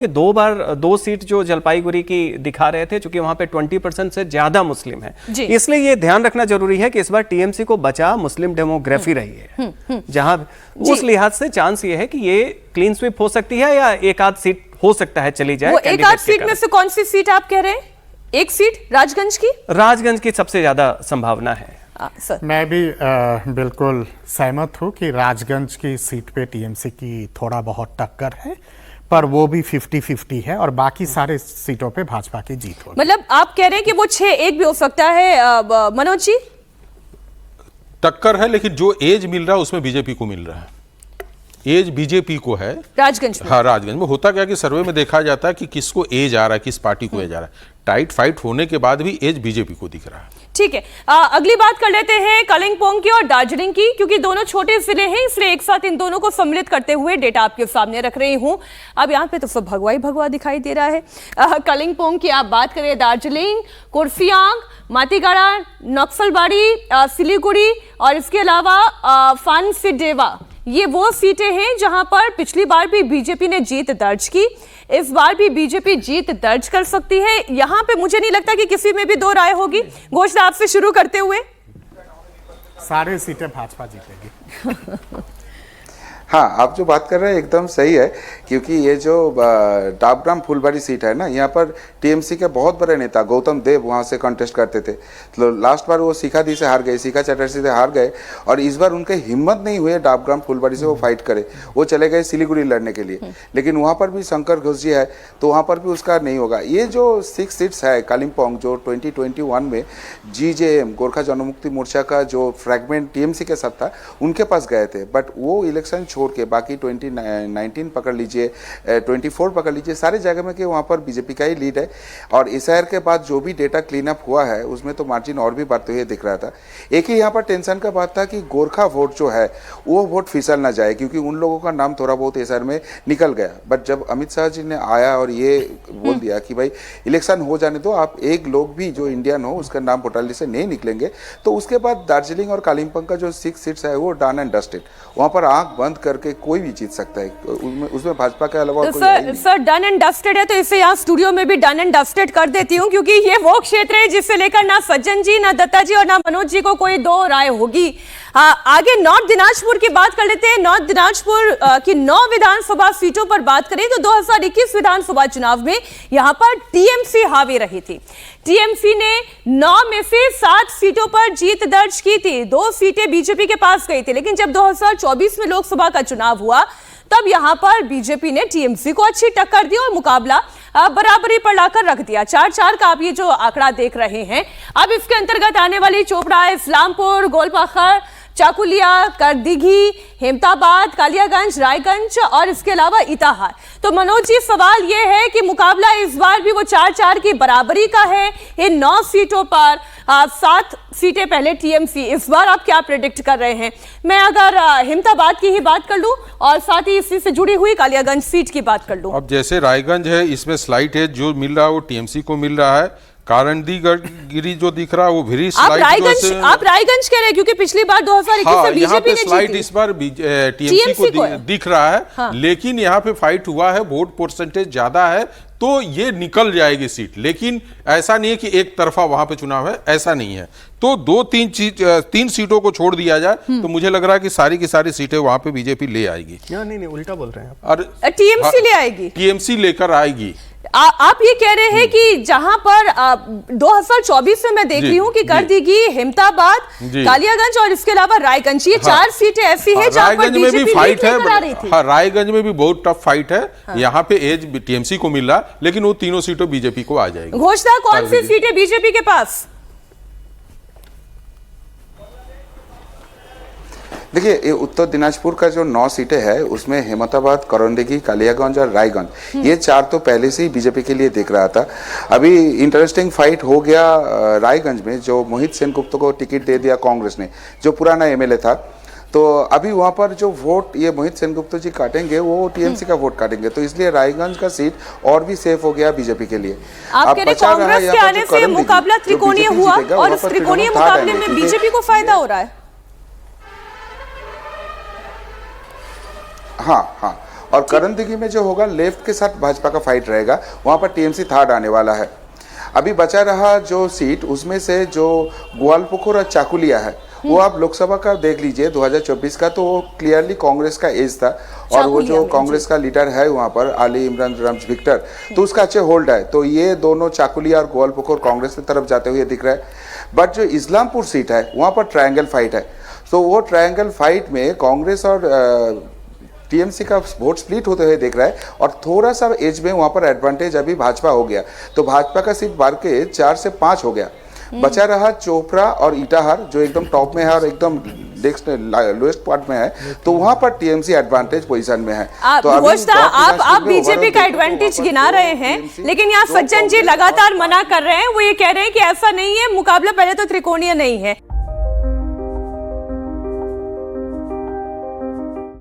दो बार दो सीट जो जलपाईगुड़ी की दिखा रहे थे, क्योंकि वहां पे 20% से ज्यादा मुस्लिम है, इसलिए ये ध्यान रखना जरूरी है कि इस बार टीएमसी को बचा मुस्लिम डेमोग्राफी रही है, जहां उस लिहाज से चांस ये है कि ये क्लीन स्वीप हो सकती है या एक आध सीट हो सकता है चली जाए। वो एक आध सीट में से कौन सी सीट आप कह रहे हैं? एक सीट राजगंज की सबसे ज्यादा संभावना है। मैं भी बिल्कुल सहमत हूं कि राजगंज की सीट पे टीएमसी की थोड़ा बहुत टक्कर है, पर वो भी 50-50 है और बाकी सारे सीटों पे भाजपा की जीत होगी। मतलब आप कह रहे हैं कि वो 6-1 भी हो सकता है। मनोज जी, टक्कर है, लेकिन जो एज मिल रहा है उसमें बीजेपी को मिल रहा है। एज बीजेपी को है राजगंज में। हाँ, राजगंज में होता क्या कि सर्वे में देखा जाता है कि किसको एज आ रहा है, किस पार्टी को एज आ रहा है। टाइट फाइट होने के बाद भी एज बीजेपी को दिख रहा है। ठीक है, अगली बात कर लेते हैं कालिंपोंग की और दार्जिलिंग की, क्योंकि दोनों छोटे जिले हैं, इसलिए एक साथ इन दोनों को सम्मिलित करते हुए डेटा आपके सामने रख रही हूं। अब यहाँ पे तो सब भगवा ही भगवा दिखाई दे रहा है। कालिंपोंग की आप बात करें, दार्जिलिंग, कुर्सियांग, मातीगाड़ा, नक्सलबाड़ी, सिलीगुड़ी और इसके अलावा फानसिडेवा, ये वो सीटें हैं जहां पर पिछली बार भी बीजेपी ने जीत दर्ज की। इस बार भी बीजेपी जीत दर्ज कर सकती है। यहां पे मुझे नहीं लगता कि किसी में भी दो राय होगी। घोष, आपसे शुरू करते हुए, सारे सीटें भाजपा जीतेगी। हाँ, आप जो बात कर रहे हैं एकदम सही है, क्योंकि ये जो डाबग्राम फुलबाड़ी सीट है ना, यहाँ पर टीएमसी के बहुत बड़े नेता गौतम देव वहाँ से कॉन्टेस्ट करते थे। तो लास्ट बार वो शिखादी से हार गए, शिखा चटर्जी से हार गए, और इस बार उनके हिम्मत नहीं हुए डाबग्राम फुलबाड़ी से वो फाइट करे। वो चले गए सिलीगुड़ी लड़ने के लिए, लेकिन वहाँ पर भी शंकर घोष जी है, तो वहाँ पर भी उसका नहीं होगा। ये जो 6 सीट्स है कालिम्पोंग, जो 2021 में GJM गोरखा जनमुक्ति मोर्चा का जो फ्रैगमेंट टीएमसी के साथ था, उनके पास गए थे, बट वो इलेक्शन छोड़ के बाकी 2019 पकड़ लीजिए, 24 पकड़ लीजिए, सारे जगह में कि वहाँ पर बीजेपी का ही लीड है। और SIR के बाद जो भी डेटा क्लीन अप हुआ है उसमें तो मार्जिन और भी बढ़ते हुए दिख रहा था। एक ही यहाँ पर टेंशन का बात था कि गोरखा वोट जो है वो वोट फिसल ना जाए, क्योंकि उन लोगों का नाम थोड़ा बहुत SIR में निकल गया। बट जब अमित शाह जी ने आया और ये बोल दिया कि भाई इलेक्शन हो जाने दो, आप एक लोग भी जो इंडियन हो उसका नाम वोटर लिस्ट से नहीं निकलेंगे, तो उसके बाद दार्जिलिंग और कालिम्पोंग का जो 6 सीट्स है वो डन एंड डस्टेड। वहाँ पर आंख बंद करके कोई भी जीत सकता है, उसमें भाजपा के अलावा कोई नहीं। सर डन एंड डस्टेड है, तो इसे यहाँ स्टूडियो में भी डन एंड डस्टेड कर देती हूँ, क्योंकि ये वो क्षेत्र है जिससे लेकर ना सज्जन जी, ना दत्ता जी और ना मनोज जी को कोई दो राय होगी। आगे नॉर्थ दिनाजपुर की बात कर लेते हैं। नॉर्थ दिनाजपुर की 9 विधानसभा सीटों पर बात करें तो 2021 विधानसभा चुनाव में यहां पर टीएमसी हावी रही थी। टीएमसी ने 9 में से 7 सीटों पर जीत दर्ज की थी। 2 सीटें बीजेपी के पास गई थी, लेकिन जब 2024 में लोकसभा का चुनाव हुआ तब यहां पर बीजेपी ने टीएमसी को अच्छी टक्कर दी और मुकाबला बराबरी पर लाकर रख दिया। 4-4 का आप ये जो आंकड़ा देख रहे हैं। अब इसके अंतर्गत आने वाली चोपड़ा, इस्लामपुर, गोलपाखर, चाकुलिया, करदिघी, हेमताबाद, कालियागंज, रायगंज और इसके अलावा इटाहार। तो मनोज जी, सवाल यह है कि मुकाबला इस बार भी वो 4-4 की बराबरी का है। इन 9 सीटों पर 7 सीटें पहले टीएमसी, इस बार आप क्या प्रेडिक्ट कर रहे हैं? मैं अगर हेमताबाद की ही बात कर लूं और साथ ही इसी से जुड़ी हुई कालियागंज सीट की बात कर लूं। अब जैसे रायगंज है, इसमें स्लाइट है, जो मिल रहा है वो टीएमसी को मिल रहा है। कारंदीगिरी जो दिख रहा है वो भी आप रायगंज कह रहे हैं, क्योंकि पिछली बार 2021 से बीजेपी ने स्लाइट इस बार टीएमसी को दिख रहा है। हाँ। लेकिन यहाँ पे फाइट हुआ है, वोट परसेंटेज ज्यादा है, तो ये निकल जाएगी सीट। लेकिन ऐसा नहीं है कि एक तरफा वहां पे चुनाव है, ऐसा नहीं है। तो 2-3 सीटों को छोड़ दिया जाए तो मुझे लग रहा है कि सारी की सारी सीटें वहां पे बीजेपी ले आएगी। नहीं, उल्टा बोल रहे हैं और टीएमसी ले आएगी, टीएमसी लेकर आएगी। आप ये कह रहे हैं कि जहां पर 2024 में मैं देख रही हूं कि करदिघी, हेमताबाद, कालियागंज और इसके अलावा रायगंज, ये 4 सीटें ऐसी हैं जहां पर बीजेपी लीड करा रही थी। हाँ, रायगंज में भी बहुत टफ फाइट है। यहाँ पे एज टीएमसी को मिल रहा, लेकिन वो तीनों सीटों बीजेपी को आ जाएगी। घोषणा कौन सी सीटें बीजेपी के पास? देखिए, ये उत्तर दिनाजपुर का जो 9 सीटें है उसमें हेमताबाद, करौंदगी, कालियागंज और रायगंज, ये 4 तो पहले से ही बीजेपी के लिए दिख रहा था। अभी इंटरेस्टिंग फाइट हो गया रायगंज में, जो मोहित सेनगुप्ता को टिकट दे दिया कांग्रेस ने, जो पुराना एमएलए था। तो अभी वहां पर जो वोट ये मोहित सेनगुप्ता जी काटेंगे वो टीएमसी का वोट काटेंगे, तो इसलिए रायगंज का सीट और भी सेफ हो गया बीजेपी के लिए। आप कह रहे कांग्रेस के आने से मुकाबला त्रिकोणीय हुआ और इस त्रिकोणीय मुकाबले में बीजेपी को फायदा हो रहा है। हाँ, और करंदगी में जो होगा लेफ्ट के साथ भाजपा का फाइट रहेगा, वहां पर टीएमसी थर्ड आने वाला है। अभी बचा रहा जो सीट, उसमें से जो ग्वालपुकुर और चाकुलिया है, वो आप लोकसभा का देख लीजिए 2024 का, तो वो क्लियरली कांग्रेस का एज था। और वो जो कांग्रेस का लीडर है वहां पर आली इमरान रम्ज विक्टर, तो उसका अच्छे होल्ड है। तो ये दोनों चाकुलिया और ग्वालपुकुर कांग्रेस की तरफ जाते हुए दिख रहा है। बट जो इस्लामपुर सीट है वहां पर ट्रायंगल फाइट है। तो वो ट्रायंगल फाइट में कांग्रेस और टीएमसी का वोट स्प्लिट होते हुए दिख रहा है, और थोड़ा सा एज में वहां पर एडवांटेज अभी भाजपा हो गया। तो भाजपा का सीट बढ़ के 4 से 5 हो गया। बचा रहा चोपड़ा और इटाहर जो एकदम टॉप में है और एकदम लोएस्ट पार्ट में है, तो वहां पर टीएमसी एडवांटेज पोजीशन में है। तो आप बीजेपी का एडवांटेज गिना रहे हैं, लेकिन यहाँ सज्जन जी लगातार मना कर रहे हैं। वो ये कह रहे हैं कि ऐसा नहीं है, मुकाबला पहले तो त्रिकोणीय नहीं है।